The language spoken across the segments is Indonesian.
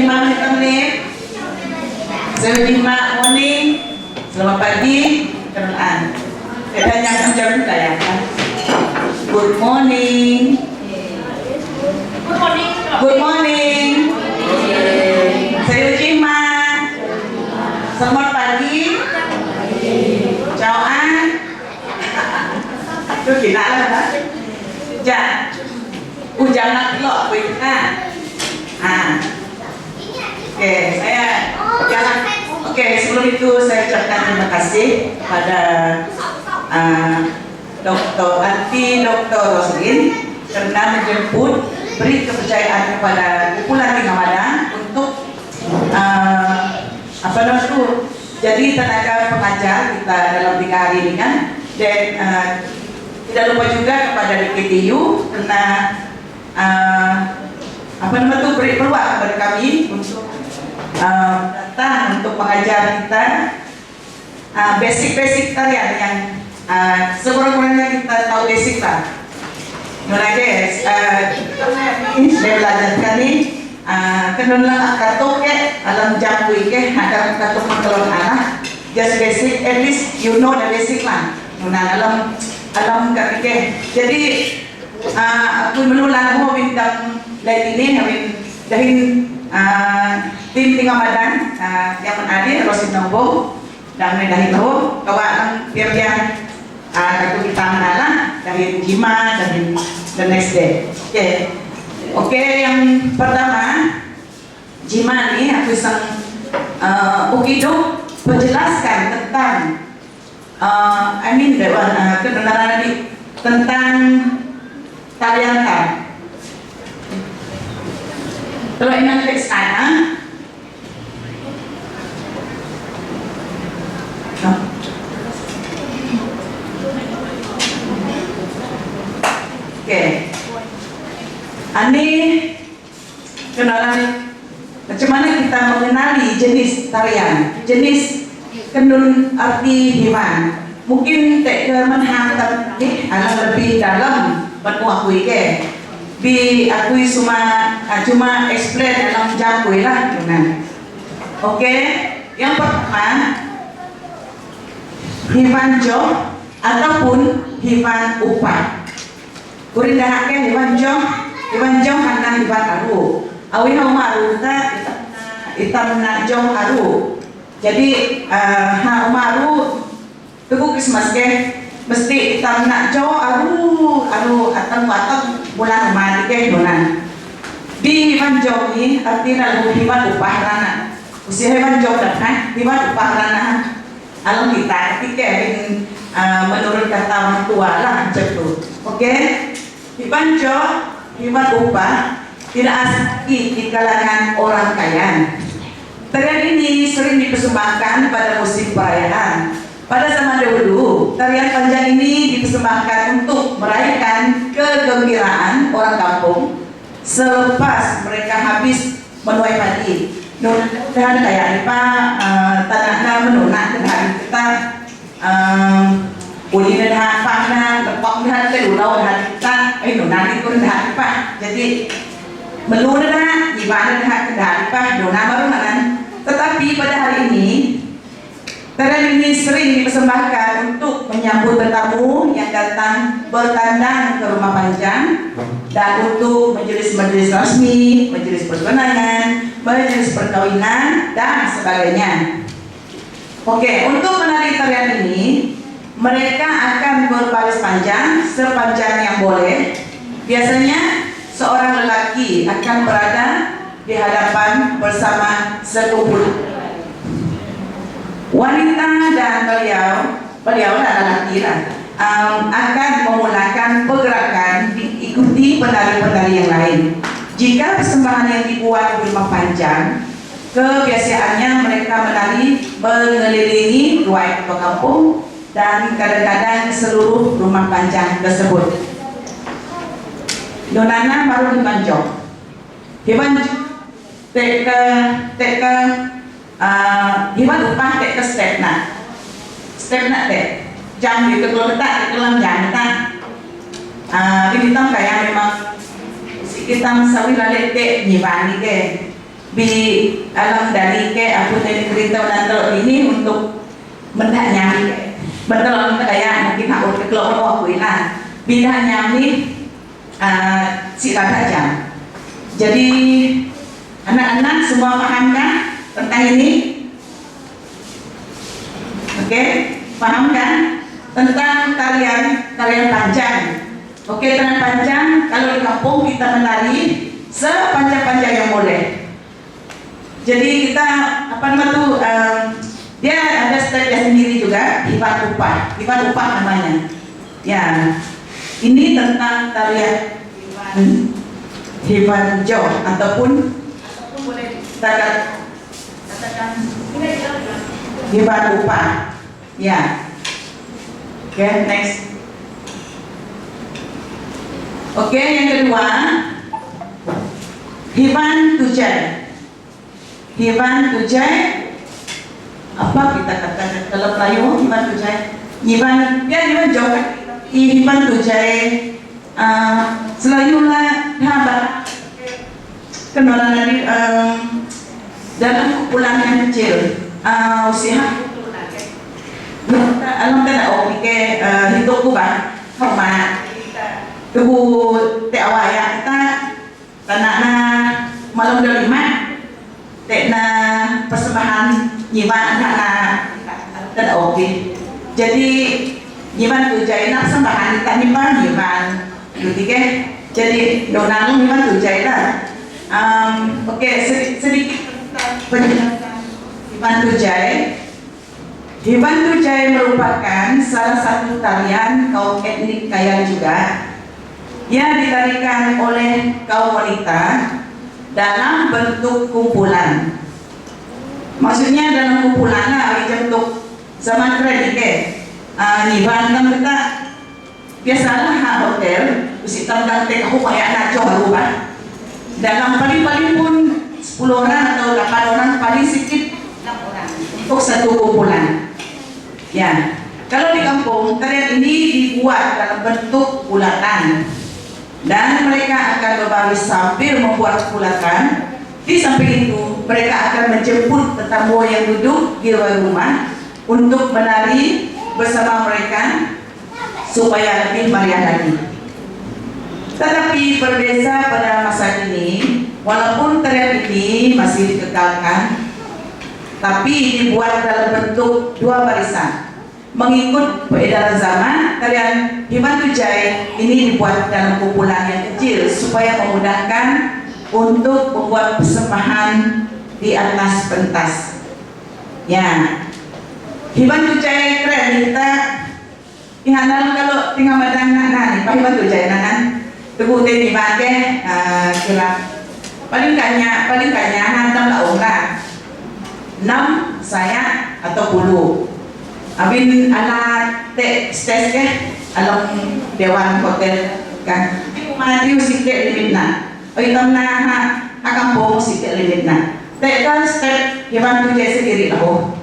Jima menit. Saya Jima morning. Selamat pagi, kenaan. Tanya jam saya kan. Good morning. Good morning. Good morning. Saya Jima. Selamat pagi. Chào anh. Tôi chỉ lại là đó. Dạ. Hujan nak lo kita. Oke, saya jalan. Oke, sebelum itu saya ucapkan terima kasih pada Dr. Roslin karena menjemput, beri kepercayaan kepada kumpulan Tinggal Madang untuk jadi tenaga pengajar kita dalam 3 hari ini kan. Dan tidak lupa juga kepada DKTU karena beri peluang kepada kami untuk datang untuk mengajar kita basic tarian yang sekurang-kurangnya kita tahu basic lah. Mulai guys, saya belajarkan nih kenalan akato ke alam jambu ke ada akato mengelon anak just basic, at least you know the basic lah. Alam kami ke jadi aku menulang mau bintang lain ini dahin tim Tinggal Madang yang menadi Rosin Nombo dan dahin ho kawan biar aku kita mengalah dahin Jima dan the next day. Oke, yang pertama Jima nih aku sang Ukido menjelaskan tentang kebenaran ini tentang tarian kan. Kalau ingat teks Oke. Ini kenalan macam mana kita mengenali jenis tarian, jenis kendun arti hewan. Mungkin tak menhantar alam lebih dalam buat akui ke. Bi akui cuma explain dalam jambu lah dengan. Oke, yang pertama hewan jong ataupun hewan upah. Kurindah ke hewan jong karena hewan aru. Awi umaru ta itam na jong aru. Jadi umaru tuku Christmas ke mesti itam na jong aru atang bulan Ramadan ke bulan. Di hewan jong ni artinya lagu hewan upah rana. Usia hewan jong dah hewan upah rana. Alam kita ketika menurut kata orang tua lah macam tu. Oke, hewan jong hewan upah tidak asli di kalangan orang kaya. Tarian ini sering dipersembahkan pada musim perayaan. Pada zaman dahulu, tarian panjang ini dipersembahkan untuk meraihkan kegembiraan orang kampung selepas mereka habis menuai padi. Dan kayak apa tanahnya menunak dan kita uli dan panah lepok dan terulau dan kita nunak itu dan apa. Jadi melu dan ibadah dan apa nunak baru kan. Tetapi pada hari ini tarian ini sering dipersembahkan untuk menyambut tetamu yang datang bertandang ke rumah panjang dan untuk majelis-majelis resmi, majelis pertunangan, majelis perkawinan dan sebagainya. Oke, untuk menari tarian ini mereka akan berbaris panjang sepanjang yang boleh. Biasanya seorang lelaki akan berada di hadapan bersama sekumpulan wanita dan beliau adalah lelaki akan memulakan pergerakan diikuti penari-penari yang lain. Jika persembahan yang dibuat di rumah panjang, kebiasaannya mereka menari mengelilingi dua ekor kampung dan kadang-kadang seluruh rumah panjang tersebut. Donana baru dibanjong. Dibanjong hewan upah ke step nak jam di ketua letak di dalam jam kita di hitam kayak memang si kita sawi lalek dek nyiban ni ke Bi alam dari ke aku dari cerita nanti ini untuk mendak nyami betul kayak mungkin aku keluar aku ini bila nyami si kata jam. Jadi anak-anak semua paham kan tentang ini? Oke, paham kan tentang tarian panjang? Oke, tarian panjang kalau di kampung kita menari sepanjang-panjang yang boleh. Jadi kita apa namanya tuh dia ada stepnya sendiri juga, hibat upah namanya. Ya, ini tentang tarian hibat jauh ataupun boleh katakan hibat upah. Ya, oke, next. Oke, yang kedua, hiban tujai. Apa kita katakan dalam Melayu hiban tujai? Hiban jauh. Hiban tujai selalu lah habat kenalan dari dalam kumpulan yang kecil usia alam kan oke hidupku bang sama kebu teawaya kita tanahna malam delima tekna persembahan nyiban anak tidak oke. Jadi nyiban tujai nak sembahan kita nyiban ketiga. Jadi donang nyiban tujai lah. Oke, sedikit penjelasan hiban tujai. Hiban tujai merupakan salah satu tarian kaum etnik Kayan juga yang ditarikan oleh kaum wanita dalam bentuk kumpulan. Maksudnya dalam kumpulan lah, bentuk zaman kredit nyiban kan kita biasalah hotel usi tanggal tek aku kayak anak jauh kan. Dalam paling pun 10 orang atau 8 orang, paling sedikit 6 orang untuk satu kumpulan. Ya, kalau di kampung tarian ini dibuat dalam bentuk bulatan dan mereka akan berbaris sambil membuat bulatan. Di samping itu mereka akan menjemput tetamu yang duduk di luar rumah untuk menari bersama mereka supaya lebih meriah lagi. Tetapi berbeda pada masa kini, walaupun tarian ini masih dikekalkan, tapi dibuat dalam bentuk 2 barisan. Mengikut peredaran zaman, tarian hiban tujai ini dibuat dalam kumpulan yang kecil supaya memudahkan untuk membuat persembahan di atas pentas. Ya, hiban tujai keren kita. Ingat kalau tinggal badan nih, Pak hiban tujai kan. Tegutin di bagai kira paling kanya hantam lah orang 6 saya atau 10 abin anak stes ke alam dewan hotel kan mati sikit limit na o itam na kampung sikit limit na kan step hiban tujai sendiri aku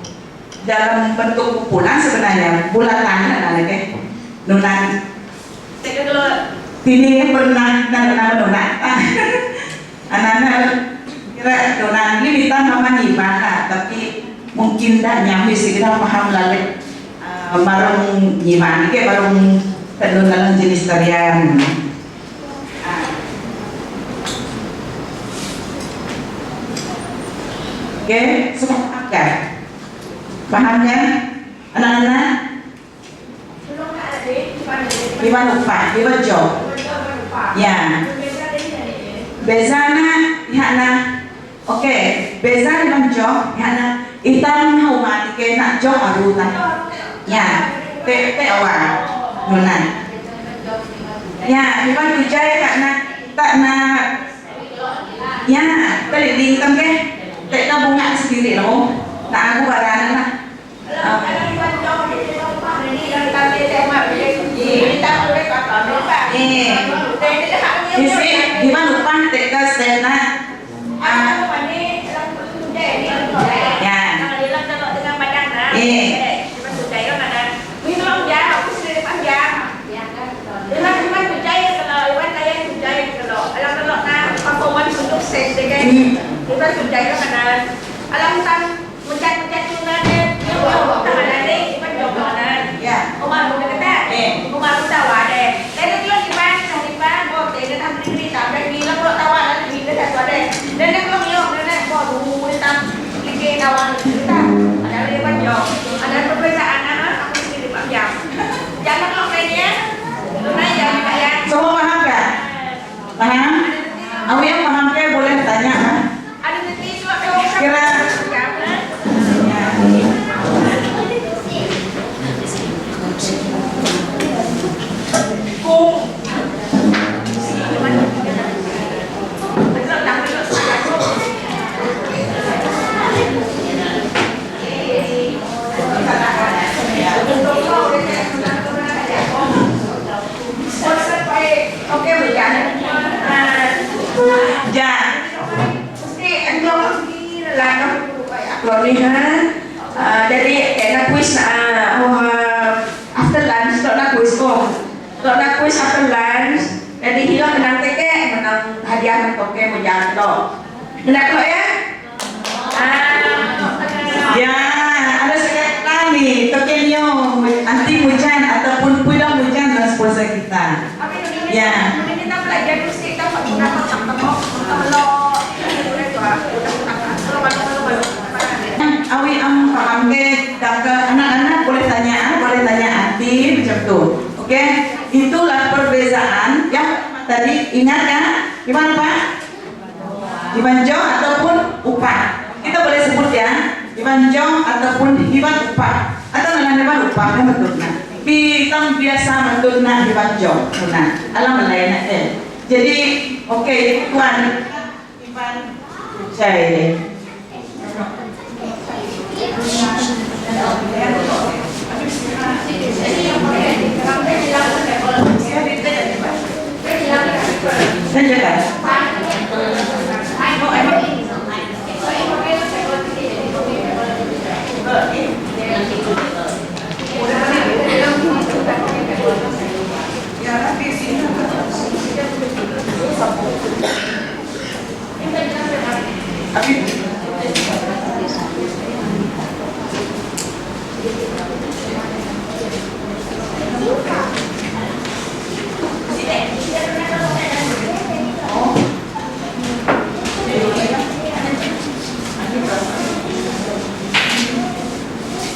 dalam bentuk kumpulan sebenarnya bulatan lagi nunan ini pernah donat anak-anak kira donat ini kita nama nyimana tapi mungkin dah nyampe sih kita paham lagi barang nyimana ke barang dalam jenis tarian. Oke, semua pakai pahamnya anak-anak hiban upah hiban job. Ya, bezana ihana, oke, beza hiban job ihana hitam hauma tike nak job arutan. Ya, te awal, nuna. Ya, hiban tujai karena tak nak, ya, keliling kan ke, te bunga sendiri loh, tak aku barang lah. Isi gimana lupa teka stena ya Ya. Mesti anjong lah kalau ni jadi nak kuis after lunch nak kuis kok. Nak kuis after lunch. Jadi hilang menang teke, menang hadiah mentoke mau jalan dong. Menang kok ya? Ya, ada sekali nih, tokenyo anti hujan ataupun pudang hujan dan sponsor kita. Ya. Kita belajar musik, kita menggunakan tembok, kalau Awi paham ke anak-anak boleh tanya anti macam tu. Oke, itulah perbezaan yang tadi ingat ya. Gimana Pak? Dibanjong ataupun upah. Kita boleh sebut ya, dibanjong ataupun hibat upah. Atau dengan hibat upah kan bentuknya. Kita biasa bentuknya dibanjong. Nah, alam lain Jadi, oke, Tuan hibat cai. Saya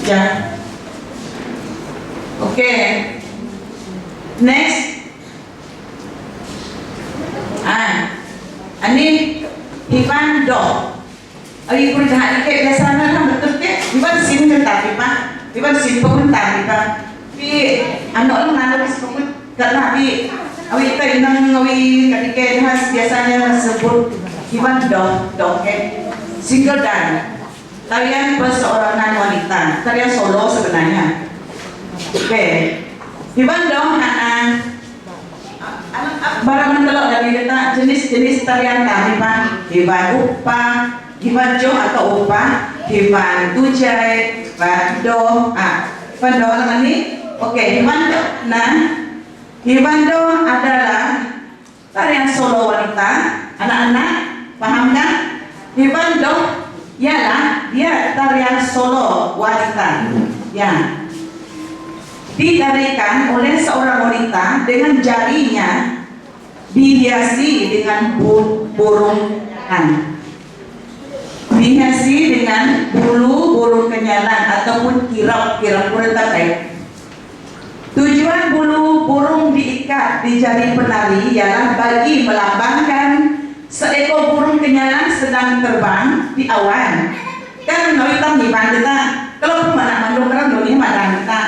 Ya. Oke. Next. Ini Ivan do. Ari pun dah ke biasanya lah betul ke? Ivan sini tetapi Pak. Ivan sini pun tadi Pak. Tapi anak orang sebut kerana awi kita inang awi ketika khas biasanya sebut Ivan do ke single dan tarian perseorangan wanita, tarian solo sebenarnya. Oke, Ivan dong barang mentelok dari kita jenis-jenis tarian kami Pak. Ivan upah, Ivan jo atau upah, Ivan tujai, Ivan do, Ivan do ini. Oke, Ivan do. Nah, Ivan do adalah tarian solo wanita, anak-anak, paham kan? Ivan do ialah dia tarian solo wanita yang ditarikan oleh seorang wanita dengan jarinya dihiasi dengan burung dihiasi dengan bulu burung kenyalan ataupun kirap kurang. Tujuan bulu burung diikat di jari penari ialah bagi melambangkan seekor burung kenyalan sedang terbang di awan. Kan kita hiban kita kalau mana mandungkan dunia mana kita.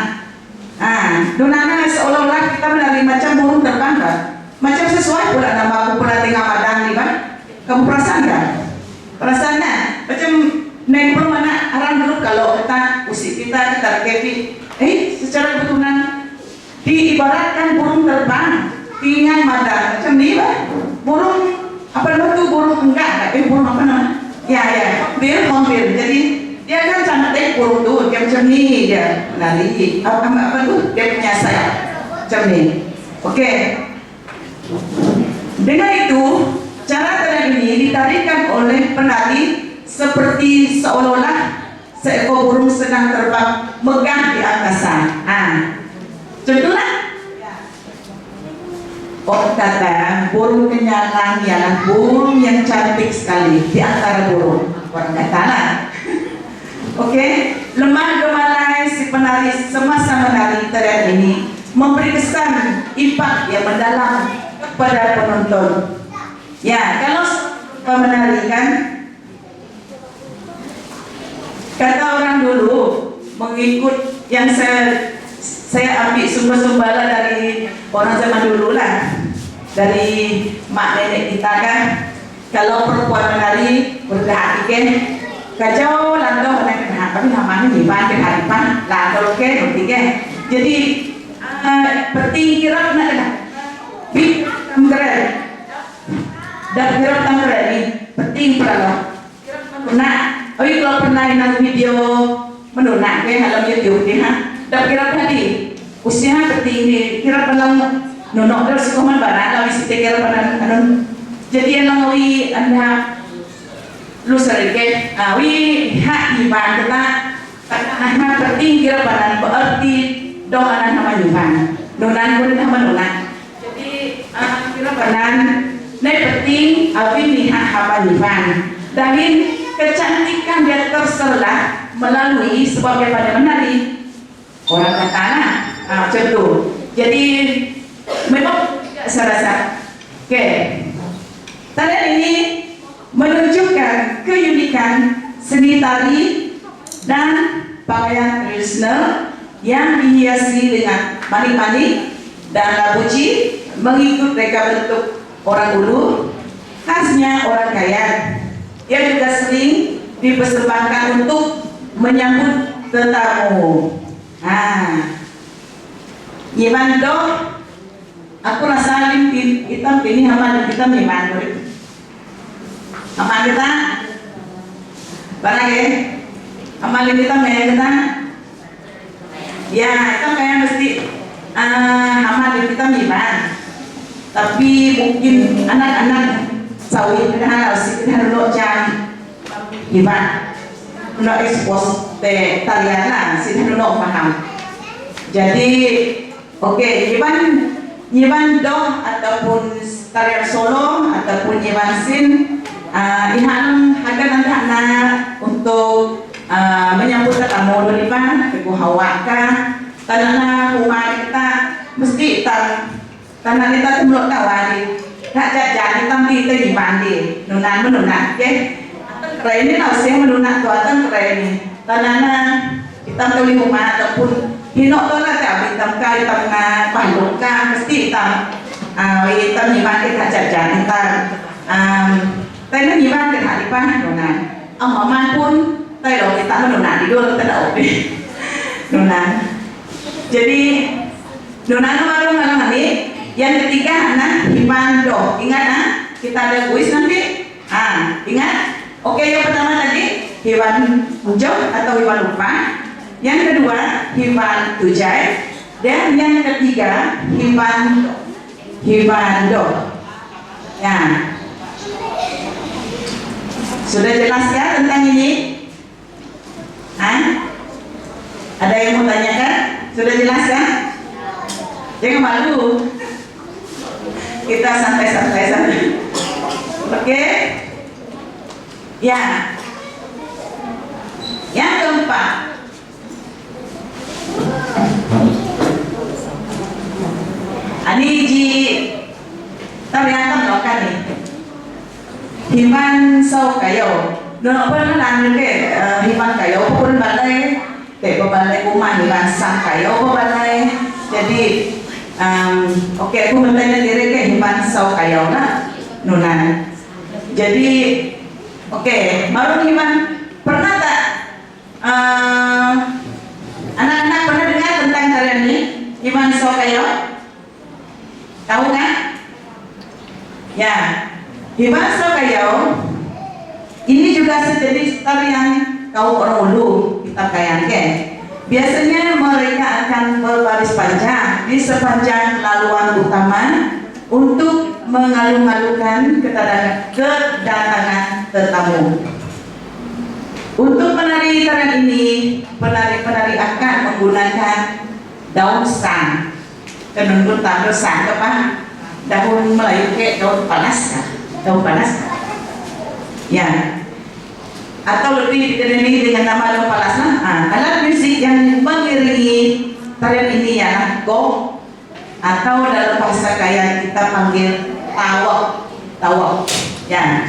Donana seolah-olah kita menari macam burung terbang kan? Macam sesuai pula nama aku pernah tinggal padang nih Pak. Kamu perasan kan? Perasaannya macam naik mana arang dulu kalau kita usik kita kepi. Secara betulan diibaratkan burung terbang tinggal madang macam ni Pak. Burung apa itu burung enggak burung apa namanya? Ya bir. Jadi dia kan sangat burung tuh dia macam ni dia menari apa tuh dia punya sayap macam ni. Oke. Dengan itu cara tarian ini ditarikan oleh penari seperti seolah-olah seekor burung sedang terbang megah di angkasa. Contohnya kata burung kenyalang ialah burung yang cantik sekali di antara burung. Orang kata lah. Oke, lemah gemalai si penari semasa menari tarian ini memberi kesan impak yang mendalam kepada penonton. Ya, kalau menari kan kata orang dulu mengikut yang saya ambil sumber-sumbernya dari orang zaman dulu lah, dari mak nenek kita kan. Kalau perempuan menari berhati kacau landau menaik tapi namanya hiban ke haripan landau ke nanti ke. Jadi penting kira nak keren dan kira tanggal ini penting pernah menuna. Oh kalau pernah nang video menuna ke dalam YouTube ni ha. Dan kira tadi usia penting ni kira pernah nunok terus kuman barang lalu kita kira pernah anu. Jadi yang lawi anda lu sering ke wi hak iban kita karena penting kira pernah berarti doa nama iban. Nunan pun nama nunan. Jadi kira pernah ini penting awi lihat apa iban. Dan kecantikan dia terserah melalui sebagai pada menari orang katana contoh. Jadi memang saya rasa oke. Tarian ini menunjukkan keunikan seni tari dan pakaian tradisional yang dihiasi dengan manik-manik dan labuci mengikut reka bentuk orang ulu khasnya orang Kayan yang juga sering dipersembahkan untuk menyambut tetamu. Gimana aku rasa hitam ini hamal kita gimana hamal kita barang ya hamal kita kita ya itu kayak mesti hamal kita gimana tapi mungkin anak-anak sawit kita harus lo jam gimana lo ekspos tarian lah sih lo paham. Jadi oke, nyiban doh ataupun tarian solo ataupun nyiban sin ihan hagan anak untuk menyambut tetamu dulu pan ibu hawaka tanah rumah kita mesti tanah kita temuluk tawari tak jajan kita kita nyiban di nunan menunan oke keren ini lah sih menunan tuatan keren ini tanahnya kita beli rumah ataupun hinok tu lah tak hitam kah hitam panduk kah mesti hitam hitam nyiban kita jajan kita tapi nyiban kita di pan nunan aman pun tapi lo kita menunan di dulu kita dah oke nunan jadi nunan baru malam ini yang ketiga anak hiban doh ingat kita ada kuis nanti ingat oke yang pertama tadi hewan hijau atau hewan lupa. Yang kedua, hewan tujai, dan yang ketiga, hewan do. Ya, sudah jelas ya tentang ini? Ada yang mau tanyakan? Sudah jelas ya? Jangan malu. Kita santai-santai saja. Oke? Ya. Yang keempat. Ani ji tarian tam kan nih himan sau kayo no apa nan ke himan kayo pun balai balai rumah himan sang kayo balai jadi oke aku bertanya diri ke himan sau kayo lah nunan jadi oke baru himan pernah tak anak-anak pernah dengar tentang tarian ini himan sau kayo? Tahu kan? Ya, hibasa kayo ini juga sejenis tarian kaum orang ulu kita kayangke. Biasanya mereka akan berbaris panjang di sepanjang laluan utama untuk mengalu-alukan kedatangan tetamu. Untuk menari tarian ini, penari-penari akan menggunakan daun sang. Kenungun tampil sang apa? Daun Melayu ke daun panas ya atau lebih dikenali dengan nama daun panas alat musik yang mengiringi tarian ini ya gong atau dalam bahasa Kayan kita panggil tawak ya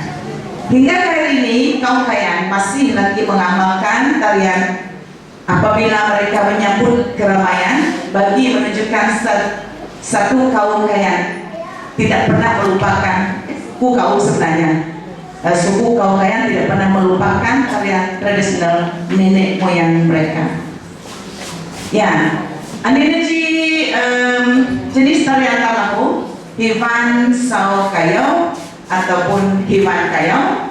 hingga hari ini kaum Kayan masih lagi mengamalkan tarian apabila mereka menyambut keramaian bagi menunjukkan satu kaum Kayan tidak pernah melupakan suku kaum sebenarnya suku kaum Kayan tidak pernah melupakan tarian tradisional nenek moyang mereka ya ini jenis tarian tamaku Hivan Sao Kayo ataupun hewan kayau,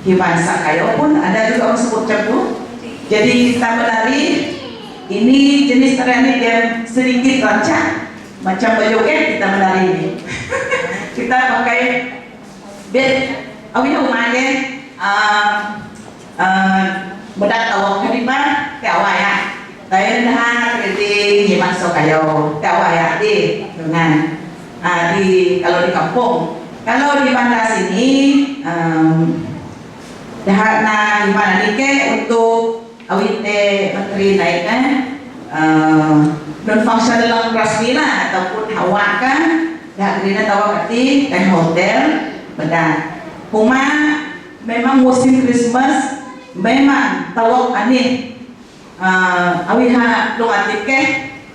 hewan sakayau pun ada juga orang sebut macam tu. Jadi kita menari ini jenis tarian yang sedikit rancak macam berjoget kita menari ini. Kita pakai bed awalnya umumnya bedak tawak kedima ke awal ya. Tayo na kreding hewan sakayau ke awal ya di dengan kalau di kampung. Kalau di bandar sini dahat na gimana nih ke untuk awite menteri naiknya non fungsi dalam rasmi lah ataupun hawa kan dah kerana tawa kati kan hotel bedah cuma memang musim Christmas memang tawak aneh awiha lo atik ke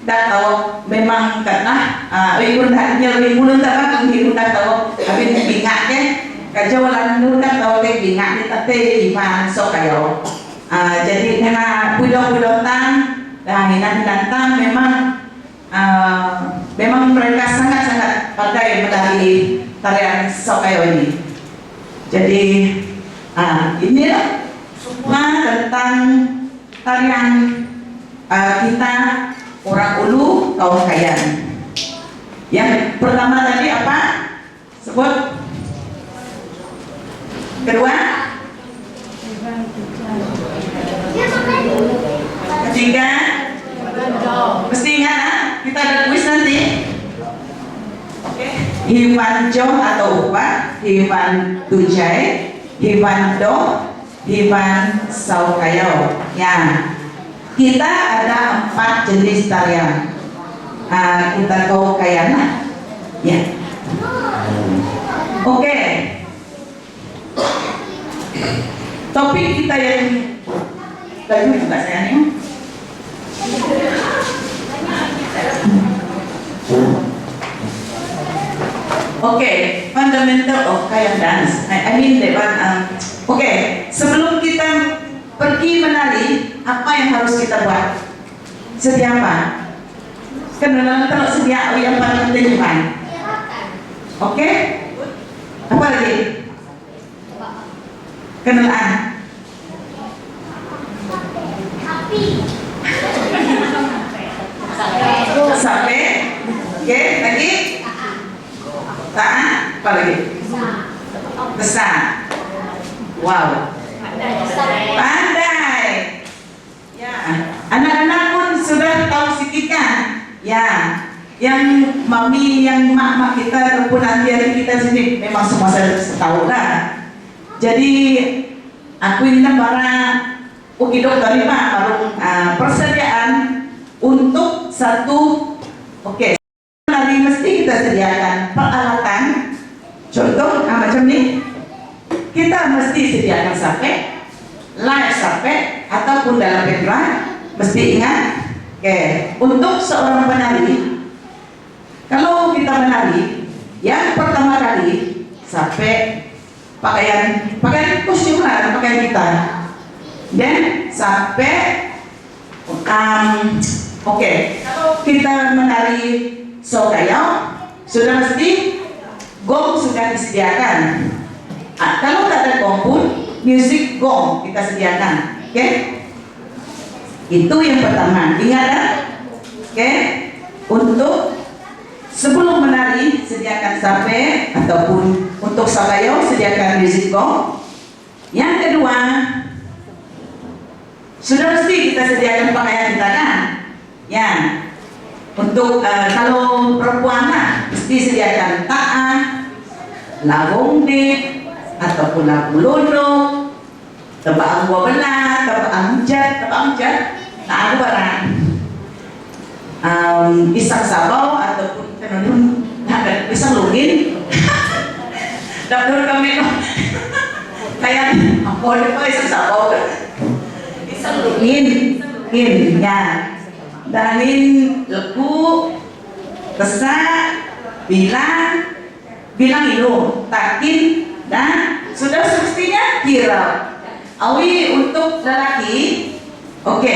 dah tawak memang karena awi pun dah nyari mulun dah kan hidup dah tawak awi bingak ke kajawalan lu dah tawak ke bingak ni tapi iman sok kayo jadi dengan budak-budak dan hinan-hinan memang memang mereka sangat-sangat pandai menari tarian sakayau ini. Jadi inilah semua tentang tarian kita orang Ulu kaum Kayan. Yang pertama tadi apa? Sebut. Kedua? Ketiga? Mesti ingat kita ada kuis nanti. Hewan jong atau upah, hewan tujai, hewan do, hewan sakayau. Ya, kita ada 4 jenis tarian. Kita tahu kayana. Ya. Oke. Topik kita yang lagi juga sayangnya. Okay, fundamental of Kayan dance. I mean that one. Okay, sebelum kita pergi menari, apa yang harus kita buat? Sedia apa? Kenalan kalau sedia yang paling penting apa? Okay? Apa lagi? Kenalan. Sampai. Okay, lagi? Taat, apa lagi? Besar. Wow. Pandai. Ya. Anak-anak pun sudah tahu sikikan. Ya. Yang mami, yang mak-mak kita ataupun adik-adik kita sini memang semua saya tahu lah. Jadi aku ini para ukidok dari Pak baru persediaan untuk satu. Oke. Nanti mesti kita sediakan peralatan. Contoh macam ni, kita mesti sediakan sape, live sape ataupun dalam background. Mesti ingat, untuk seorang penari, kalau kita menari, yang pertama kali sape, pakaian kostum lah, pakaian kita, dan sape, kalau kita menari sakayau sudah mesti gong sudah disediakan. Kalau tak ada gong pun musik gong kita sediakan. Oke? Itu yang pertama. Ingat kan? Oke? Untuk sebelum menari sediakan sape ataupun untuk sakayau sediakan musik gong. Yang kedua sudah mesti kita sediakan pakaian kita kan? Ya. Untuk kalau perempuan mesti sediakan taat, larung dit, ataupun lagu lodong, tebak buah belah, tebak amjad, tak ada barang. Pisang sabau ataupun tenun pisang lugin, dapur kami kayak apa itu pisang sabau, pisang lugin, ya. Dalin leku, besar, bilang ilu, takin, dan sudah semestinya kira. Awi untuk lelaki, oke,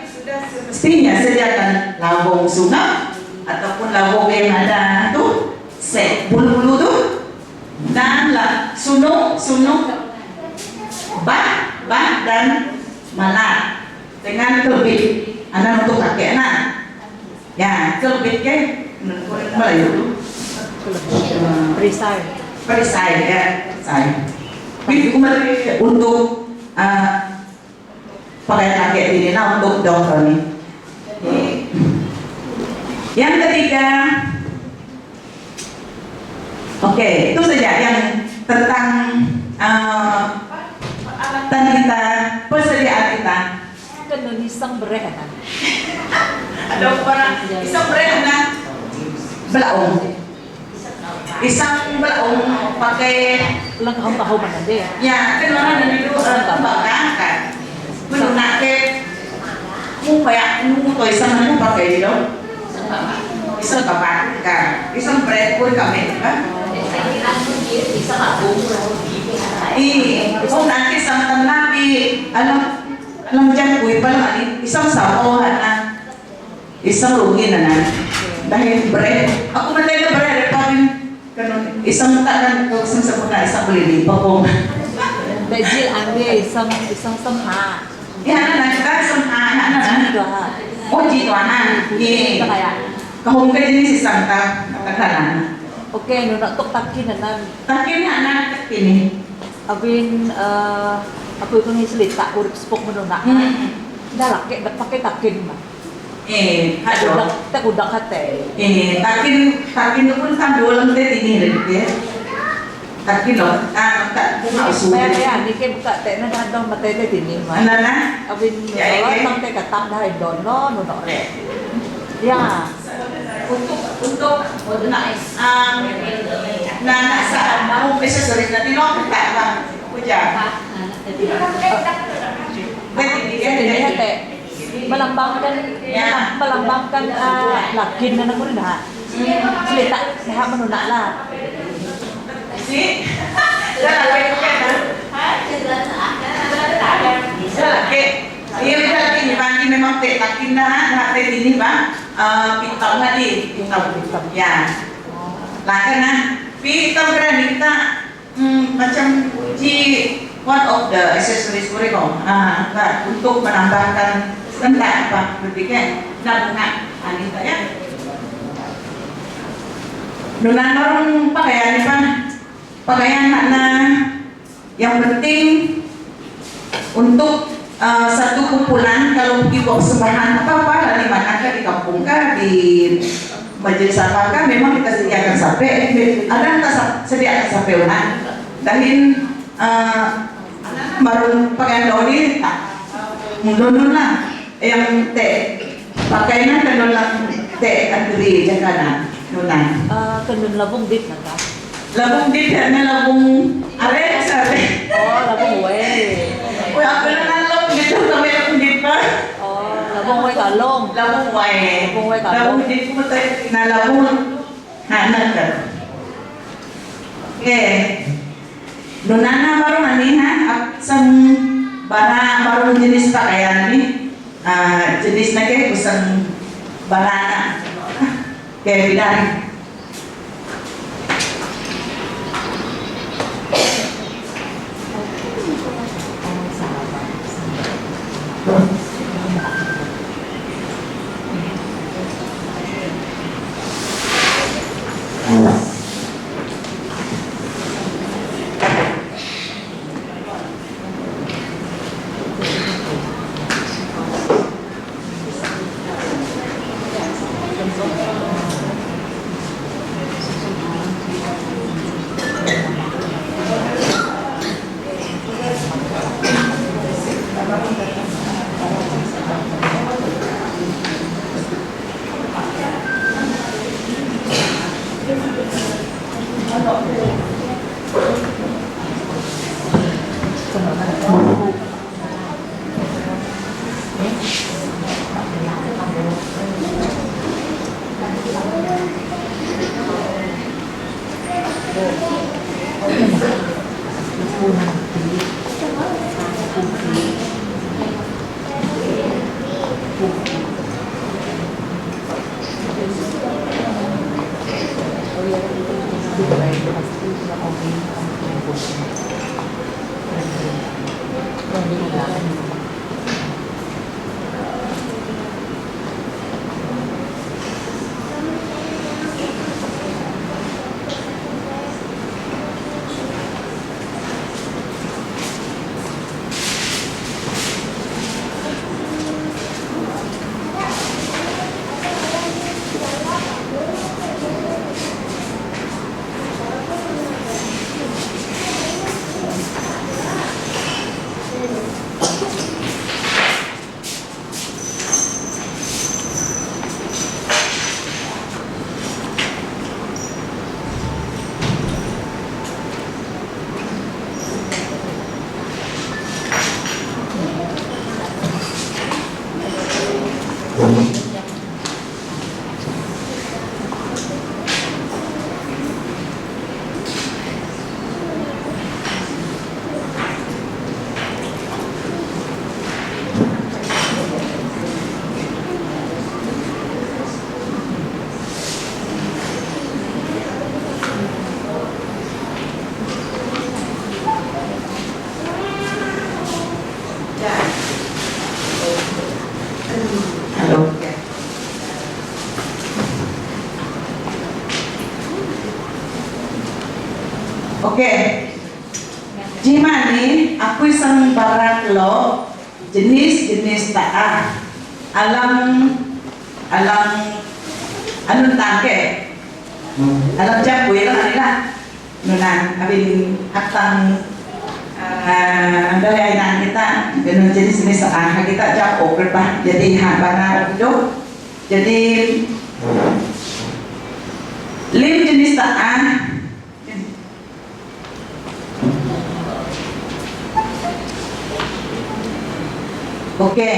sudah semestinya sediakan labung sungai ataupun labung yang ada tuh set bulu-bulu tuh dan sunung, bah dan malah dengan kelebih. Anda untuk kakek ya kelebih ke Melayu Perisai. perisai ya perisai. Tapi kembali untuk pakaian kakek ini untuk dokter nih. Yang ketiga, oke, itu saja yang tentang peralatan kita, persediaan kita. Kan isang berehan. Ada orang isang berehan belaung, isang belaung pakai Lang tahu mana deh. ya kan orang dari dulu kembangkan kan, menunakkan kayak toy isang pakai itu, isang kapan kan, isang bread pun kami kan. Oh nanti sama nabi alam jangan kui pala ni isang saohan na isang rungin na dahil bread ako matay na bread pabin kanon isang takan ko isang sa isang beli pa ko Dajil ande isang samha. yan na kita samha na oh jito na ye Kaya. kahong ka din si Santa nakakalan Oke, nuna tok takin nan. takin na anak ini Abin ako itong hislita urip spok mo nuna. Dalaki pakai takin mah. hado Tak udah kate. takin pun kan dolang teh ini deh takin loh tak bunga usul Kaya ni kay buka te na dadong matete dini mah. ano na Abin Ya, nuna ike. tang te katam dahil dono nuna re. Ya. untuk na nasa mau accessories na tinok kita ba kuya Jadi hati melambangkan Ya. melambangkan lakin na nako rin ha. Selita ha manuna lah. si lalaki ko na lalaki iya lalaki ni bandi memang takin na hati ini ba pitang na di pitang ya laka na pitang kena kita macam di one of the accessories mereka untuk menambahkan sentak apa berarti nabungan anita ya nunan orang pakaian apa pakaian na yang penting untuk satu kumpulan kalau ibu persembahan apa dari mana di kampung kah di majelis apakah memang kita sediakan sampai ada kita sediakan sampai ulang dahin baru pakaian doni mundur lah yang teh pakaian kan nulang teh antri jakanan nulang Kendun labong dit na ka. labung di na labung are sare Oh, labong we. Uy, ako na nalong dito kami labung di pa Oh, labong we kalong. labung way Labung way kalong. labung di ko tayo na labung hanan ka Nunana baru mani sang baru jenis pakaian ni jenis na kayak kusang barana kayak bidang Halo. Oke. Jima nih, aku iseng barang lo jenis-jenis taah alam anu tangke alam jakwe lah nunan abin atang dari ainan kita dengan jenis-jenis taah kita jago berpah jadi habana hidup jadi 5 jenis taah. Oke,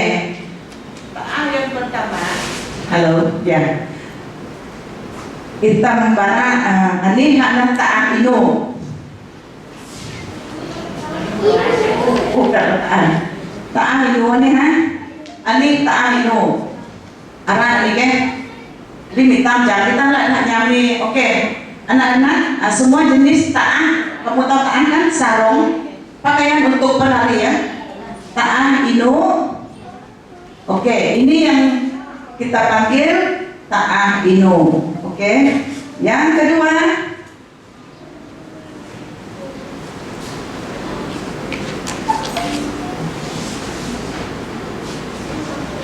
taah yang pertama, halo, ya. Hitam bara, ini hanya taah ino. Bukan taah ino ni ha, ini taah ino. Arah ni ke, ini hitam jadi kita nak nyami. Oke, anak-anak, semua jenis taah, kamu tahu taah kan sarung, pakaian untuk penari ya. Taah ino. Oke, ini yang kita panggil taah ino. Oke. Yang kedua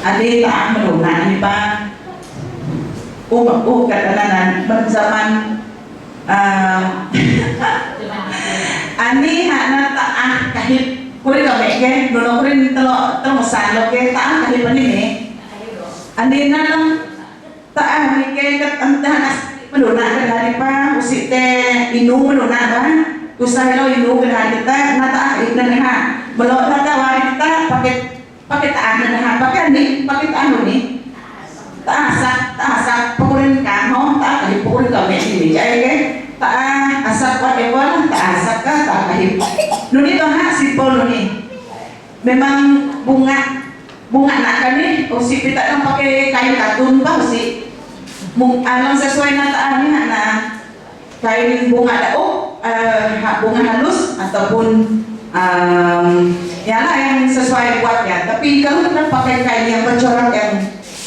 ada taah melunak ini Pak. Katakan berzaman ani hana taah kahit kuri kami ke dulu kuri telok masan lo ke taah kahit pani ni ani nalang taah ni ke antah melunak ke hari pa usik teh inu melunak ba usai lo inu ke hari kita na taah kahit na ha belok na taah kita pakai taah na ha pakai ni pakai taah ni taah sak pukurin kan ho taah kahit pukurin kami ni jai ke taah asak whatever taah asak ka taah kahit nuni to ha simple nuni memang bunga nak kan ni usik kita kan pakai kain katun ba usik alam sesuai na taah ni na kain bunga daun bunga halus ataupun ya lah yang sesuai buatnya tapi kalau kita pakai kain yang bercorak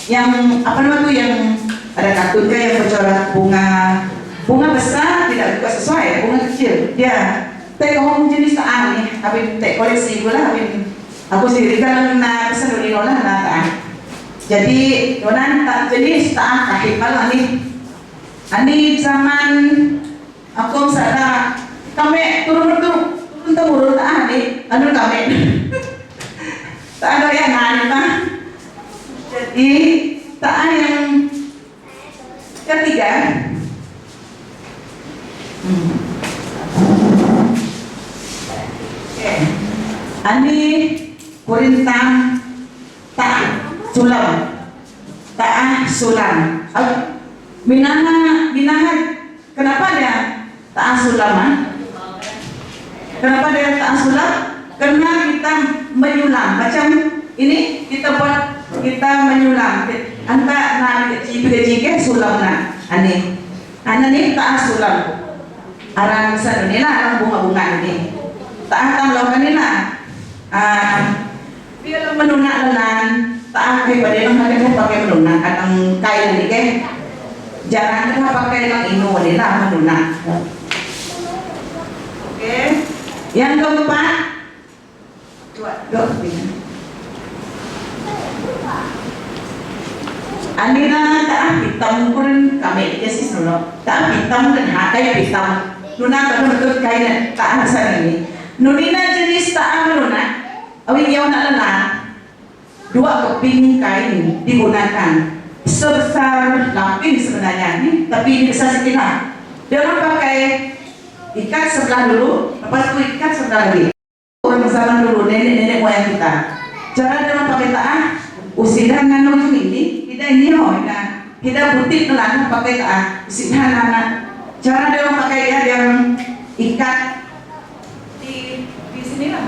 yang apa namanya tuh yang ada katun yang bercorak bunga besar tidak sesuai bunga kecil dia home jenis taah nih abin koleksi gula abin aku sendiri kan na pesan dulu lah na taah jadi donan tak jenis taah kahit malah ani zaman aku sadar kami turun temurun taah nih anu kami tak ada yang nani mah jadi taah yang ketiga ani kurintang taah sulam minaha kenapa dia taah sulam kenapa dia taah sulam karena kita menyulam macam ini kita menyulam anta na gaji ke sulam na ani taah sulam arang sa nila ang bunga-bunga ini. Taatan law kanila. Bilang menuna-nunan, taat kay pada lang hanggang pakai menuna at ang kaya nila. Jangan kita pakai lang ino nila menuna. Oke. Yang keempat, dua. Anila taat hitam pun kami kasi suno. Taat hitam dan hakai hitam. Nuna betul kain taat sana ini. Nunina jenis taat nuna. Awi yaw na lana. Dua keping kain digunakan. Sebesar lapin sebenarnya nih, tapi bisa sekitar. Dia orang pakai ikat sebelah dulu, lepas itu ikat sebelah lagi. Orang zaman dulu nenek-nenek moyang kita. Cara dia orang pakai taat, usiran nano ini. Ini kita butik nelayan pakai usiran anak. Cara dia pakai yang ikat di sini lah.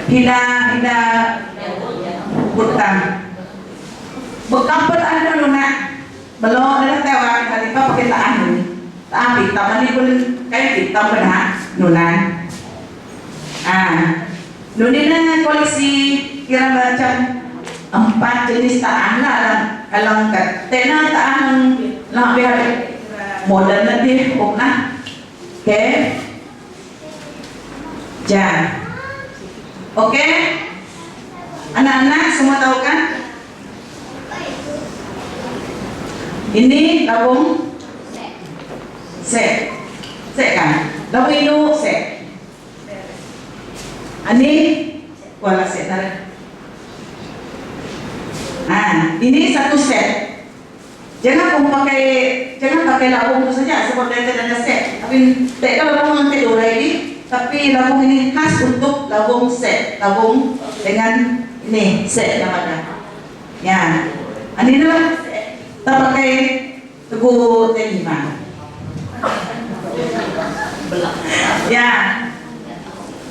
Hida butang. Bekampet ada luna. Belum ada tewak kali pakai tahan ini. Tahan hitam ini pun kayak hitam benar nunan. Nunina koleksi kira macam 4 jenis tahan lah. Alang kat tena tahan lang biar modern nanti pokna. Oke. Jangan. Oke. Anak-anak semua tahu kan? Ini labung set kan? Labung inu set. Ini wala set tara. Ini satu set. Jangan pakai labung itu saja seperti yang ada set. Tapi tidak labung yang kedua ini, tapi labung ini khas untuk labung set, labung dengan ini set namanya. Ya, ini adalah kita pakai teguh T5. Ya,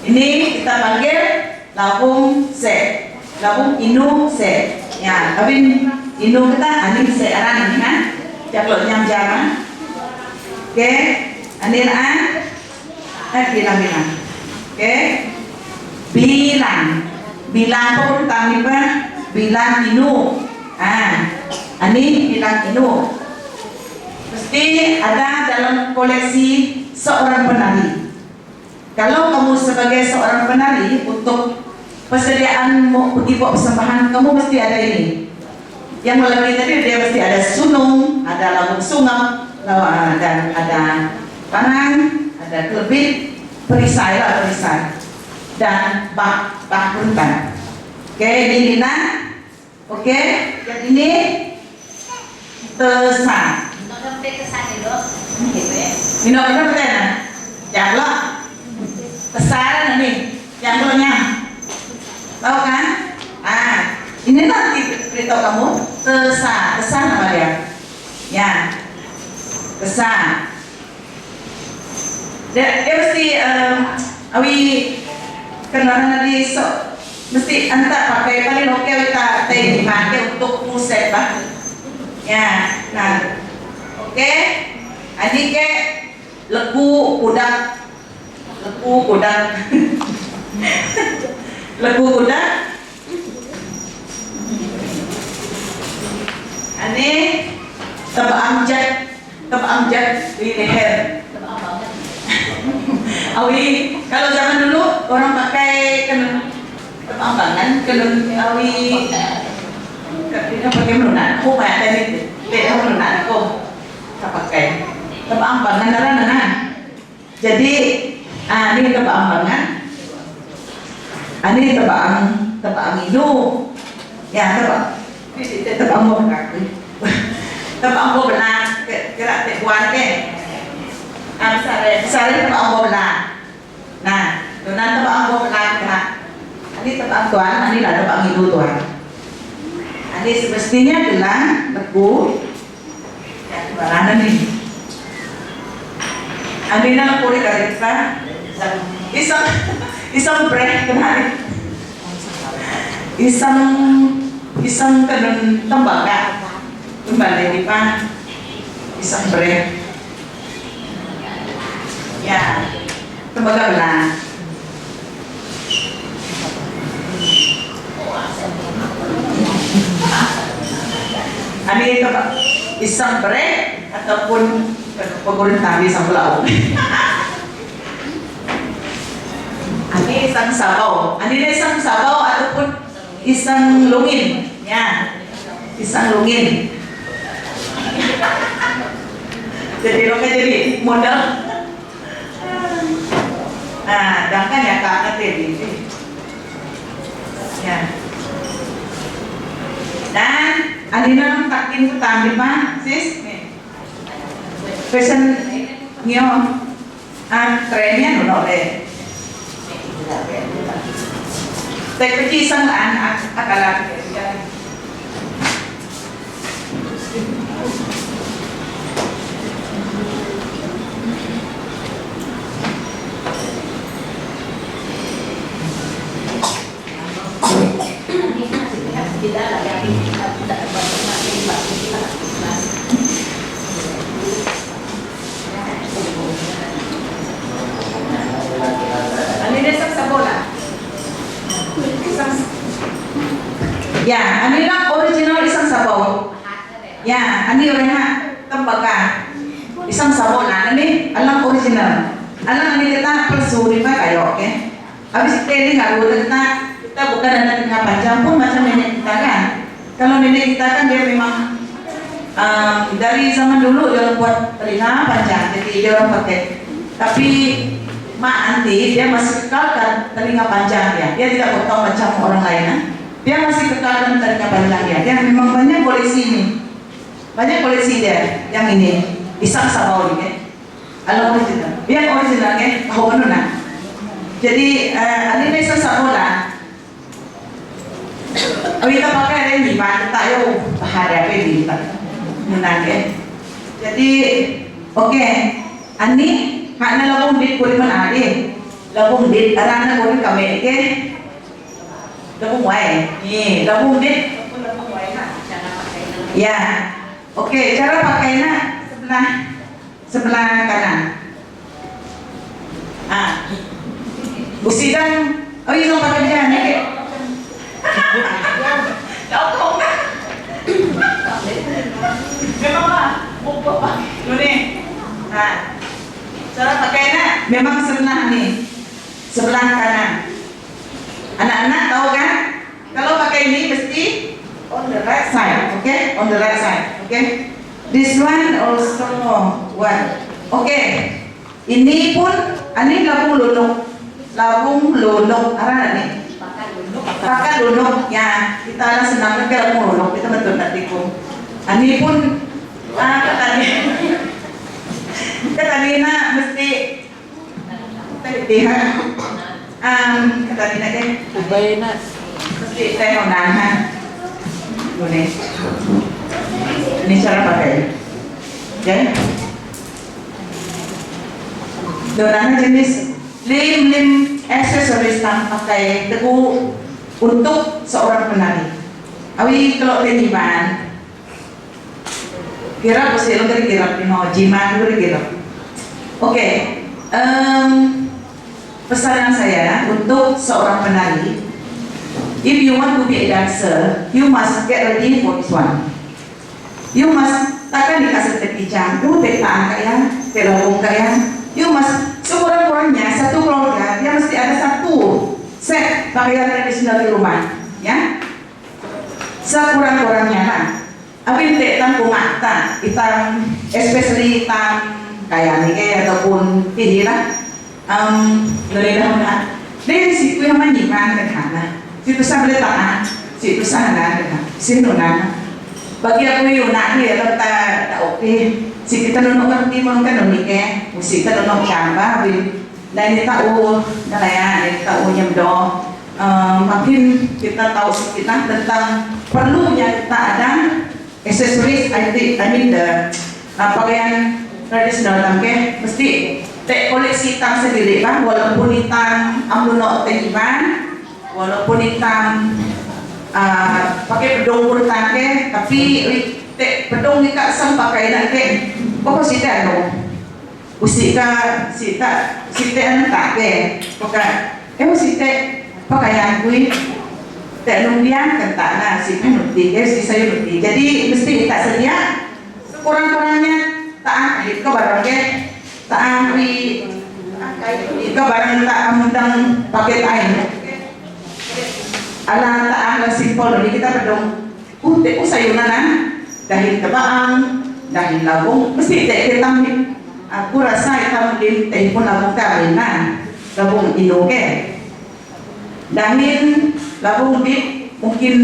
ini kita panggil labung set, labung inu set. Ya, tapi inu kita ani searan ini kan, jaklok nyam jaman. Oke, ani bilang. Oke, bilang pun kami bilang inu. Ani bilang inu. Mesti ada dalam koleksi seorang penari. Kalau kamu sebagai seorang penari untuk persediaan mau pergi buat persembahan, kamu mesti ada ini. Yang melalui tadi dia mesti ada sunung, ada labung sungap, dan ada panang, ada kelebit, perisai dan bak buntan. Oke, ini Lina. Oke, yang ini tesan. Minum berapa tena? Jangan tesan nih, yang belumnya. Tahu kan? Ini nanti beritahu kamu tesan nama dia. Ya, tesan. Dia mesti awi kendaraan tadi mesti anta pakai paling oke kita dipakai untuk musik bah. Ya, nah, oke. Adik ke legu kuda. Legu kuda. Ini tebak amjad di leher. Awi kalau zaman dulu orang pakai tebak ambangan, awi kita pakai melunak. Aku pakai melunak aku tak pakai tebak ambangan nana. Jadi ini tebak ambangan. Ini tebak hidu. Ya, tebak ambo kaki. Tebak ambo benar, kira tekuan ke. Sare tebak ambo benar. Nah, donan tebak ambo benar kira. Ini tebak tuan, ini lah tebak hidu tuan. Ini semestinya adalah legu. Ya, barana nih. Ini nak kulit dari kita. Isang breh kemarin. Isang kanun tembaga. Kembali di pan. Isang breh. Ya, tembaga benar. Ani itu isang brek ataupun pagulin tabi isang bulaw. Ani isang sabaw. Ani na isang sabaw ataupun isang lungin. Ya, isang lungin. Jadi lo kan jadi modal. Nah, sedangkan ya kakak tadi. Ya. Dan Alina nang takin ko tami pa, sis? Person niyo, tren yan, no, le. Tapi isang anak akala ko. Ya, ani lang original isang sabaw. Ya, ani oreha tembaga. Isang sabaw na ani alang original. Alang ani kita persuri pa kayo, okay? Habis training kita bukan anak tengah panjang pun macam nenek kita kan. Kalau nenek kita kan dia memang dari zaman dulu dia buat telinga panjang, jadi dia orang pakai. Tapi mak anti dia masih kekalkan telinga panjang dia tidak potong macam orang lain. Dia masih kekalkan telinga panjang dia memang banyak koleksi ini. Banyak koleksi dia yang ini isang sabaw ini. Alam original. Dia originalnya tahu mana? Jadi ini isang sabaw lah. Kita pakai ini bahan tayo bahaya di menangke. Jadi oke, ani hak na labong dit kulit manade. Labong dit arana kulit kami ke. Labong way. Ni labong dit labong way na. Ya. Oke, cara pakainya sebelah kanan. Busidan oh iya pakai dia nih. Tahu kan? Memang lah, buku apa? Ini. Nah, cara pakainya memang sebelah kanan. Anak-anak tahu kan? Kalau pakai ini mesti on the right side, okay? On the right side, okay? This one also one, okay? Ini pun, ini labung lunok, apa nih? Pakai lunok, ya kita ada senang ke labung lunok, kita betul nanti pun. Ini pun, katanya mesti lihat, katanya deh, Ubay na. mesti tenonan, ini cara pakai, ya. Donanya jenis lim aksesoris yang pakai teguh untuk seorang penari. Awi kalau teniman, kira pasti lo dari kira pino jiman dari kira. Oke, pesanan saya untuk seorang penari, if you want to be a dancer, you must get ready for this one. You must takkan dikasih tekijang, tekaan kaya, telabung kaya. You must sekurang-kurangnya satu keluarga dia mesti ada satu set pakaian tradisional di rumah, ya. Sekurang-kurangnya lah. Abin hitam kumata, hitam, especially hitam kayak nih ataupun ini lah. Dari dahulu, dari situ yang menyimak ke sana, situ sambil tangan, situ sana ke sini nona. Bagi aku yuna dia kata oke. Si kita nunok ngerti mau kan nunike, si kita nunok camba, lain tahu, nelayan, tahu nyemdo. Makin kita tahu sekitar tentang perlunya kita ada aksesoris, I mean the pakaian tradisional tangke mesti koleksi tang sendiri kan, walaupun hitam amlunok tengiban, walaupun hitam pakai pedung tangke, tapi pedung ni kak sang pakai nak ke, pokok sida no. usite tak ke pakai usite pakaian kui tak numpian kentak lah si penuti si saya nuti jadi mesti tak sedia kurang-kurangnya tak ahli ke barang ke tak ahli ke barang tak undang pakai lain ala tak ahli simpel jadi kita pedong teko sayuran dahil tabaang dahil labong mesti tak kita aku rasa kita mungkin telepon labong karina labong inoke dahil labong bit mungkin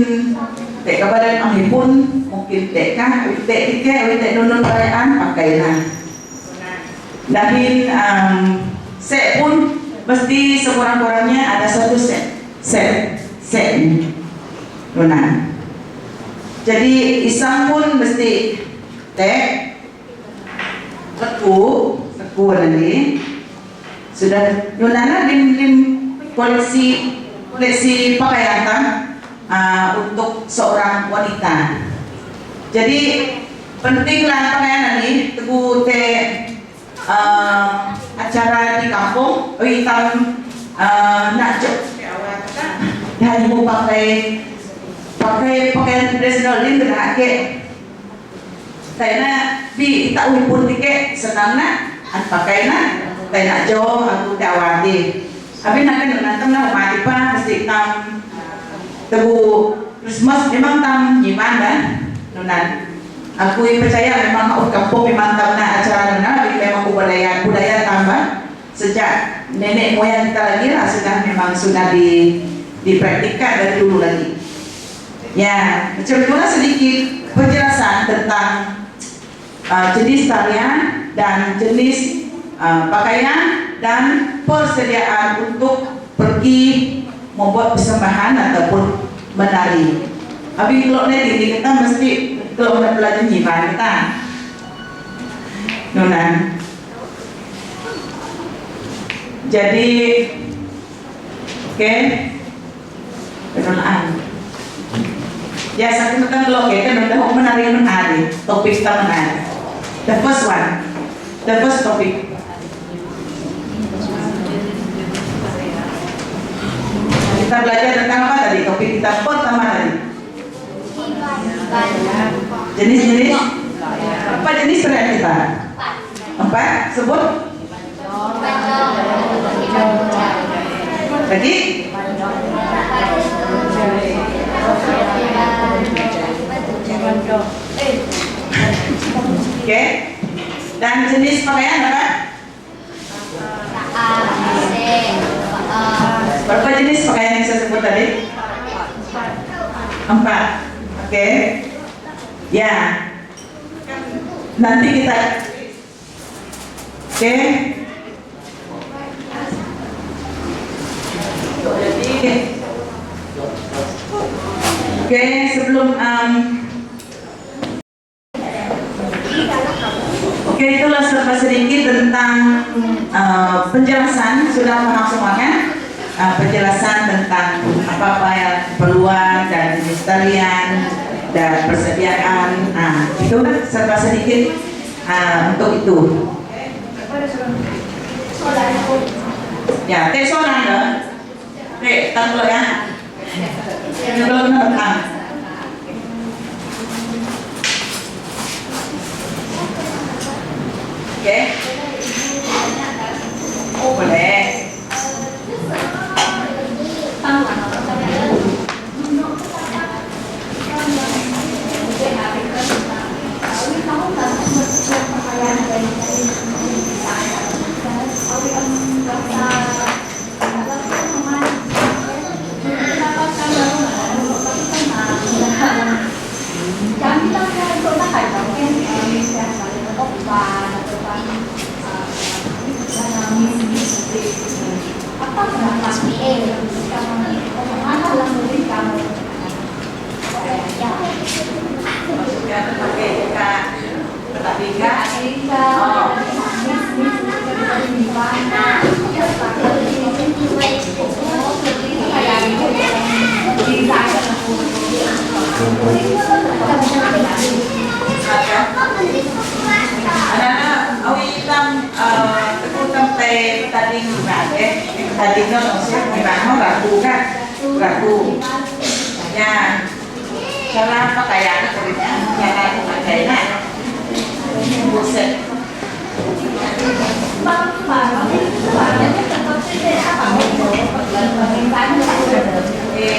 tek kabaran ang hipon mungkin tek nonon perayaan pakai lah dahil set pun mesti sekurang-kurangnya ada satu set Nona. Jadi isang pun mesti tek leku nanti sudah Nona lim koleksi pakaian untuk seorang wanita. Jadi pentinglah pakaian ini teguh acara di kampung hitam nak dan ibu pakai pakaian tradisional ini berhake saya di tak pun tike senang nak pakai nak saya nak jauh aku tawati tapi nanti nonton lah mati pa mesti tam tebu Christmas memang tam nyiman kan nonan aku percaya memang aku kampung memang tam na acara nonan memang budaya tambah sejak nenek moyang kita lagi lah sudah dipraktikkan dari dulu lagi ya macam itulah sedikit penjelasan tentang jenis tarian dan jenis pakaian dan persediaan untuk pergi membuat persembahan ataupun menari. Habis kalau nanti kita mesti kalau nak belajar nyimak kita, nonan. Jadi, penolakan. Ya satu tentang lo kita udah menari topik kita menari. The first topic. Kita belajar tentang apa tadi? Topik kita pertama tadi. Jenis-jenis. Apa jenis tarian kita? Empat. Sebut. Lagi. Oke. Dan jenis pakaian apa? Berapa jenis pakaian yang saya sebut tadi? 4. Oke. Ya. Nanti kita sebelum itulah sedikit tentang penjelasan sudah paham semua kan? Penjelasan tentang apa-apa yang keperluan dan jenis tarian dan persediaan. Itu serba sedikit untuk itu. Ya, seorang ya. Taruh ya. Belum tentang. Oke. Oh, boleh. Anak-anak, awi hitam tadi no maksudnya gimana ragu kan ragu ya cara pakaian kulitnya cara pakaiannya buset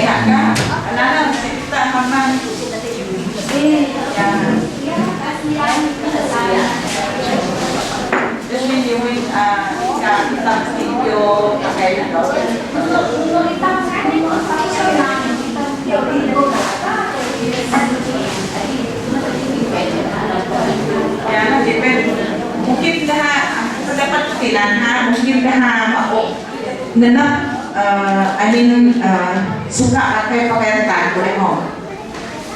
harga anak-anak kita memang just renewing kita video pakaian ya nanti mungkin dah terdapat ketilangan mungkin dah mau nenap suka pakai pakaian tan boleh mau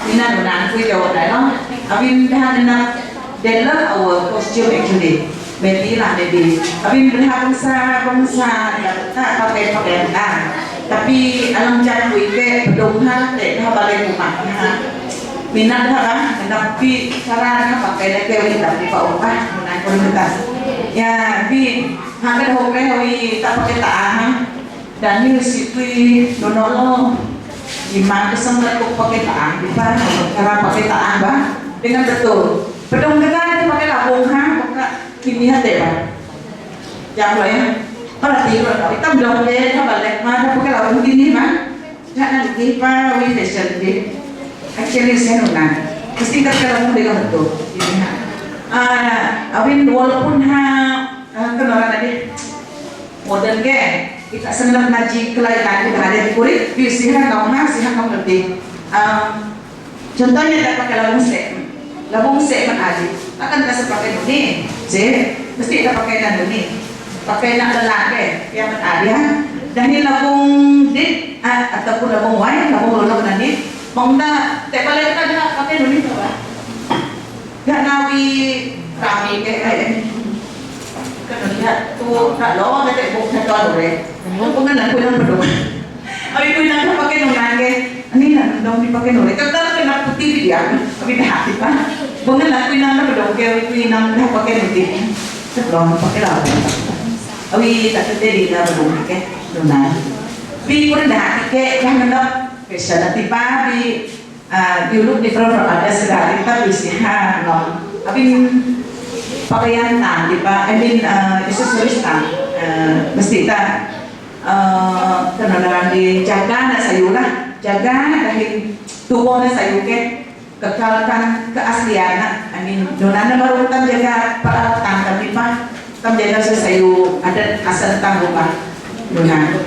Nina donan kui jawab dah no abin dah nenap they love our costume actually maybe lah maybe abin berhak bangsa tak pakai pakaian tan tapi alam jangan kui ke pedongha dek dah balik rumah minat dah tapi cara pakai dek we tapi pak upah menan komunitas ya bi hangga hok we tak pakai taah dan ni situ donolo gimana kesempat kok pakai taang di mana cara pakai taang bah dengan betul pedong dengan itu pakai labung pakai kimia teh bah jangan ya perhati kita belum deh balik mana pakai labung gini mah jangan kita we fashion deh actually saya nuna mesti kita labung dengan betul ini awin walaupun kenalan tadi modern ke kita senang ngaji kelainan kita ada di kulit di sihan kamu ngerti contohnya tak pakai labung sek menadi akan kita pakai ini mesti kita pakai dan ini pakai nak lelaki yang menadi dan ini labung dit ataupun labung wine labung lolok nanti mau tak boleh kita dah pakai ini apa gak nawi rami kayak lihat tu tak lawa kata buk satu orang. Pengen nak kuih nang pedong. Abi kuih nang pakai nungan ke. Ani nak dong dipakai nore. Kalau kena putih dia, abi dah hati pa. Pengen nak kuih nang pedong ke kuih nang dah pakai putih. Sebelum pakai lawa. Abi tak terjadi dah pedong ke nungan. Bi kuih dah hati ke yang hendak fashion nanti pa bi dulu di front ada sedari kita bisihan no. Abi pakaian tan di pa aksesoris tan mesti ta kenalan dijaga na sayo lah jaga dahil tubuh na sayo ke kekalkan keaslian donan na marutan jaga peralatan tapi pa tam jaga sa sayo ada asal tang rumah donan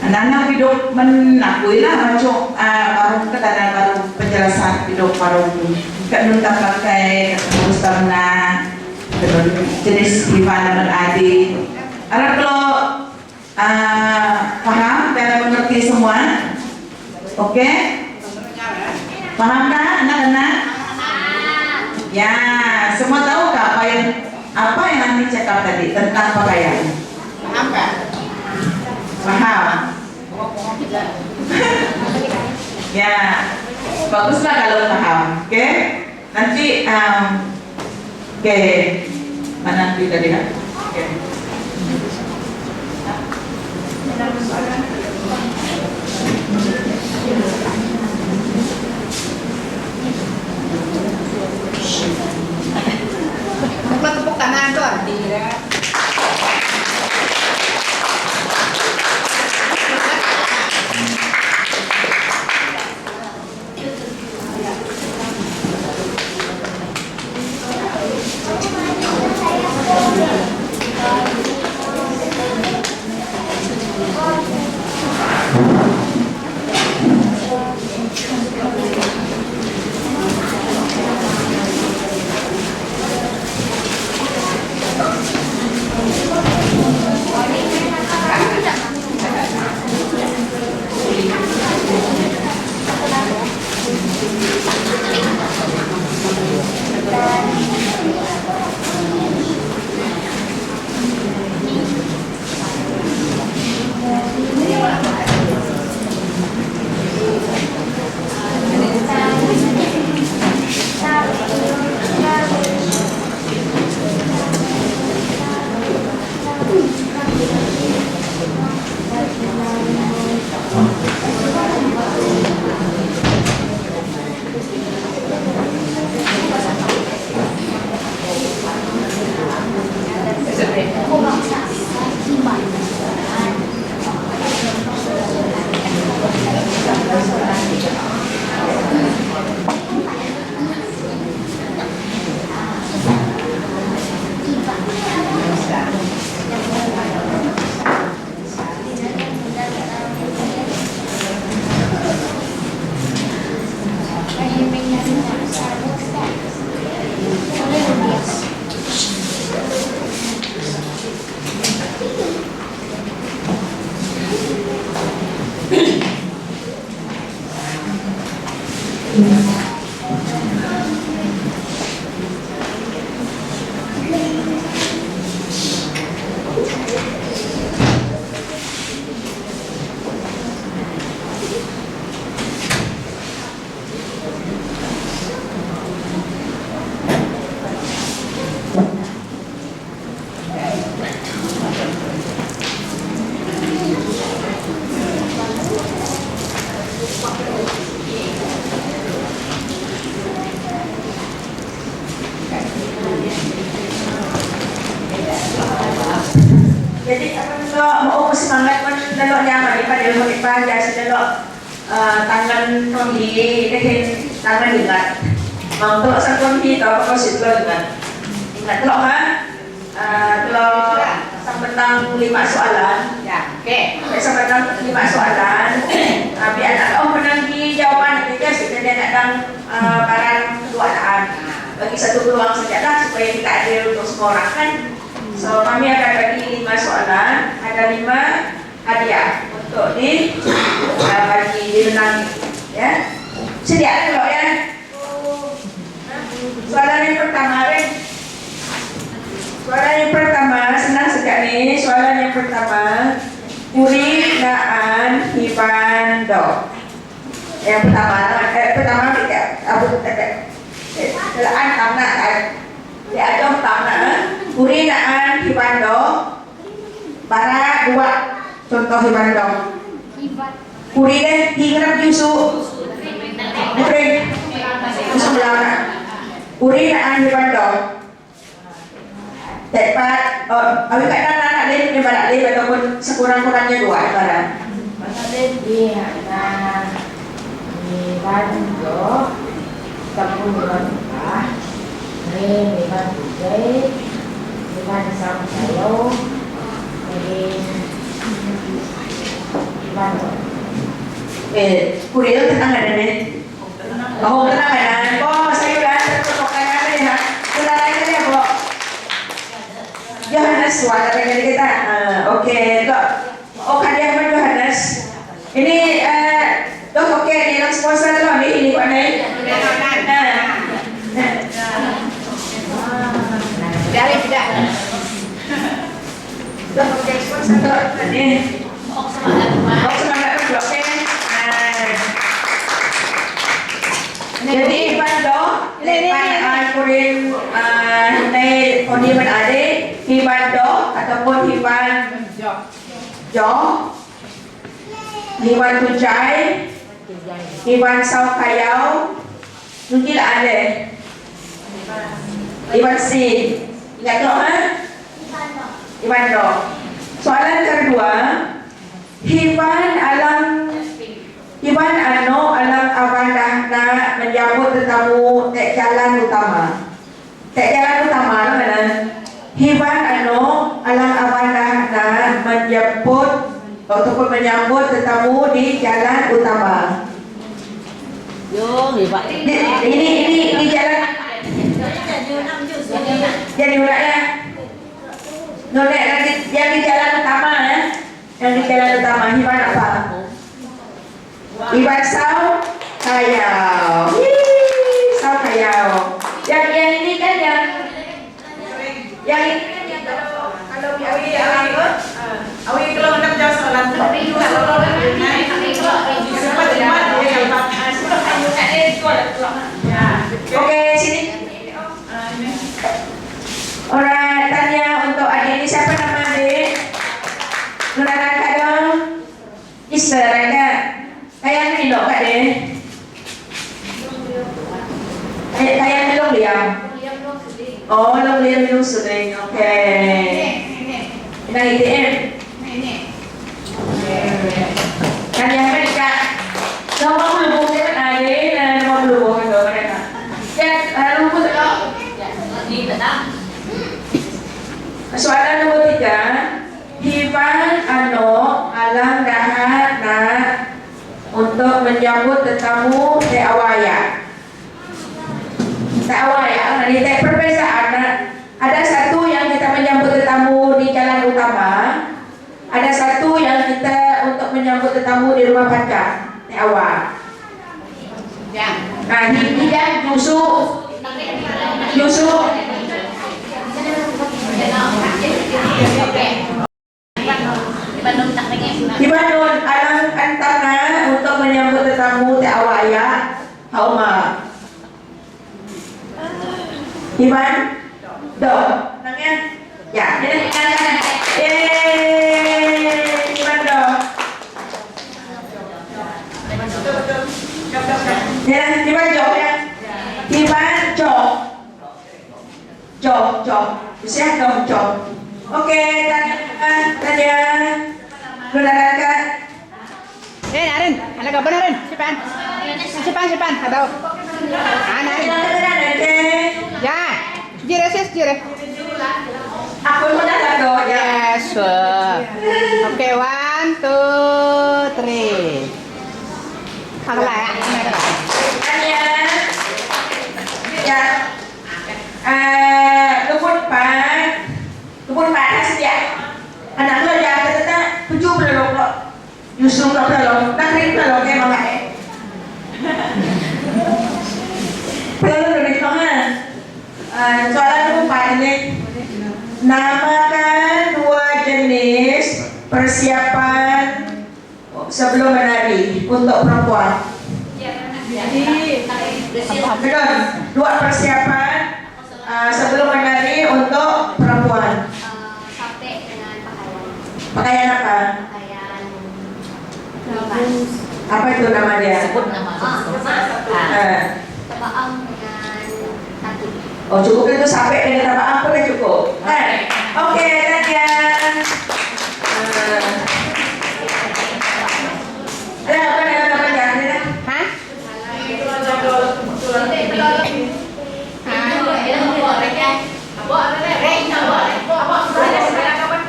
anak hidup menakui lah macam baru kata baru penjelasan hidup baru kanun tak pakai terus karena jenis gimana menadi. Harap kalau paham dan mengerti semua, oke? Paham kan anak-anak? Ya, semua tahu kah apa yang nanti cakap tadi tentang pakaian? Paham kan? Paham. Ya. Baguslah kalau paham, oke? Nanti, oke, mana kita lihat? Oke. Tepuk tangan doang, tidak. Jadi kalau mau semangat pun kalau nyaman pada ilmu ibadah kalau tangan kami dengan tangan ingat. Untuk sang kami tahu apa sih ingat kalau kalau sampai 5 soalan. Ya, oke. Sampai 5 soalan. Biar anak menang di jawaban ketiga sudah dia nak barang keduaan. Bagi satu peluang saja lah supaya kita adil untuk semua orang kan. So kami akan bagi 5 soalan, ada 5 hadiah untuk bagi dimenangi, ya. Sedia dulu ya. Soalan yang pertama, soalan yang pertama senang sekali. Soalan yang pertama, Uri Naan Hibando. Yang pertama tidak abu telaan tanah di ajong tanah. Uri Naan Hibando. Para 2 contoh Hibando. Uri deh hingrap yusu. Uri yusu belakang. Uri Naan Hibando. Tepat, awak kat anak lain ni barat lain ataupun sekurang-kurangnya 2 barang. Masalah dia nak dibantu, tapi dibantu, ni dibantu je, dibantu sama saya, jadi dibantu. Kurir tenang ada ni. Oh tenang ada. Oh saya dah terpokok ada ni ha. Sudah lagi ni apa? Johannes suara dengan kita. Okey, dok. Oh hadiah mana Johannes? Ini dok okey ni yang sponsor dok ni ini kau ni. Dari tidak. Dok okey sponsor dok ni. Oh semangat dok okey. Jadi Hibando, kuring ini kodimen adik Hibando ataupun Hiban Jo, Hiban Tujai, Hiban Sau Kayau, mungkin ada Hiban Si, ingat tak ha? Hibando. Soalan kedua, Hiban alang abandah nak menjemput tetamu tek jalan utama. Tek jalan utama mana? Hiban alang abandah nak menjemput ataupun menyambut tetamu di jalan utama. Yo, hebat. Ini di jalan. Jadi ulang ya. Nolak yang di jalan utama ya. Yang di jalan utama Hiban apa? Hiban Sau Kayau. Sau Kayau. Yang ini kan yang ini kan yang kalau awi kalau hendak jauh soalan tu Oke sini. Orang tanya untuk adik ini siapa nama adik? Nurana Kadang Istirahat. Kayak ni dok kak deh. Kayak ni long liam. Oh long liam minum sering. Oke. Ini ITM. Kan yang mereka nomor belum kan ada dan nomor belum itu mereka. Ya lupa tak? Ni tak. Soalan nomor 3. Hiban alang dahat nak untuk menyambut tetamu teh awaya. Teh awaya, ini teh perbezaan. Ada satu yang kita menyambut tetamu di jalan utama, ada satu yang kita untuk menyambut tetamu di rumah pacar, teh awal. Ya. Nah, ini dia nyusuk. Dibanun alang antara untuk menyambut tetamu te awaya hauma. Diban do. Nangnya. Ya, ini kan. Diban do. Ya, diban jo ya. Diban jo. Jo. Bisa dong jo. Oke, tanya. Saudara Narin, anak apa Narin? Sipan, atau? Narin. Ya, jire. Aku mau datang do ya. Yes. Oke, 1, 2, 3. Haklah ya. Tanya. Ya. Luput panas ya. Anak lo ya kita 7 belum kok. Justru kok belum. Nakrin belum kayak makanya. Belum lebih banget. Soalan luput ini. Namakan 2 jenis persiapan sebelum menari untuk perempuan. Betul. 2 persiapan sebelum menari untuk perempuan. Sampai dengan pakaian. Pakaian apa? Pakaian Apa itu nama dia? Sebut nama tebaang dengan kaki. Oh cukup itu sampai dengan nama apa ya cukup? Oke, Tanya. Ada apa dengan namanya? Hah?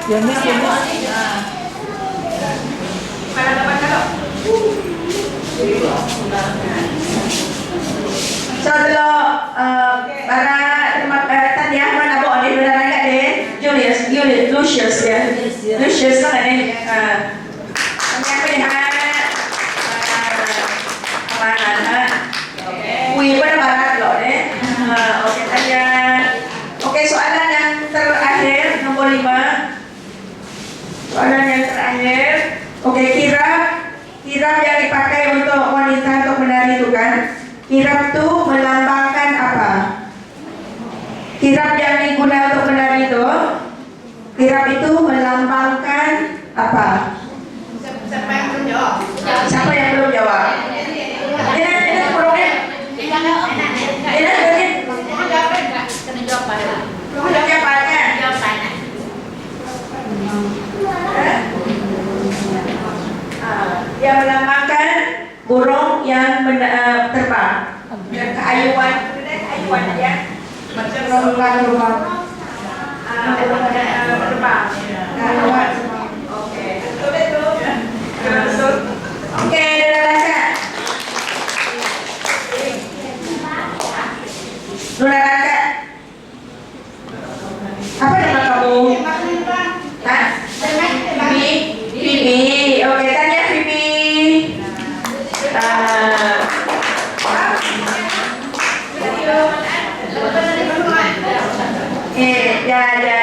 Yemis. So dulu para Tanya mana bawa ni benar enggak deh? Lucius ya. Lucius kan ini. Tanya apa ya? Mana? Wih, pada barat loh deh. Oke, Tanya. Oke, soalan yang terakhir nomor 5. Soalan yang terakhir. Oke, kirap yang dipakai untuk wanita untuk menari itu kan? Kirap itu melambangkan apa? Kirap yang digunakan untuk menari itu, kirap itu melambangkan apa? Siapa yang belum jawab? Ini kurangnya. Yang melambangkan burung yang terbang dan keayuan ya macam terbang terbang oke betul oke Nuna Raka apa nama kamu? Hah? Bibi oke Tanya Bibi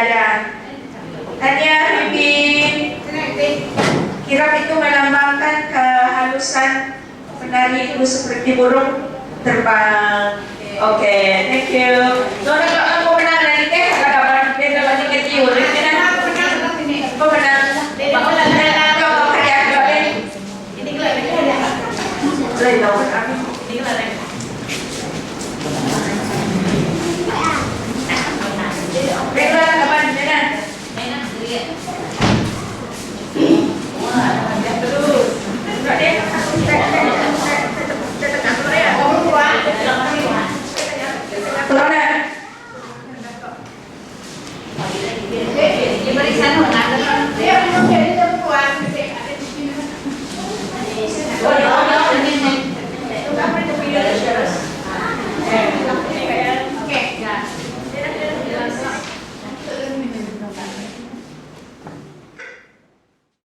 ya. Tanya Bibi. Kirap itu melambangkan kehalusan penari itu seperti burung terbang. Oke, thank you. Nona kalau aku menang dari teh, kapan dia dapat tiket tiur? Aku menang. Baiklah, kapan?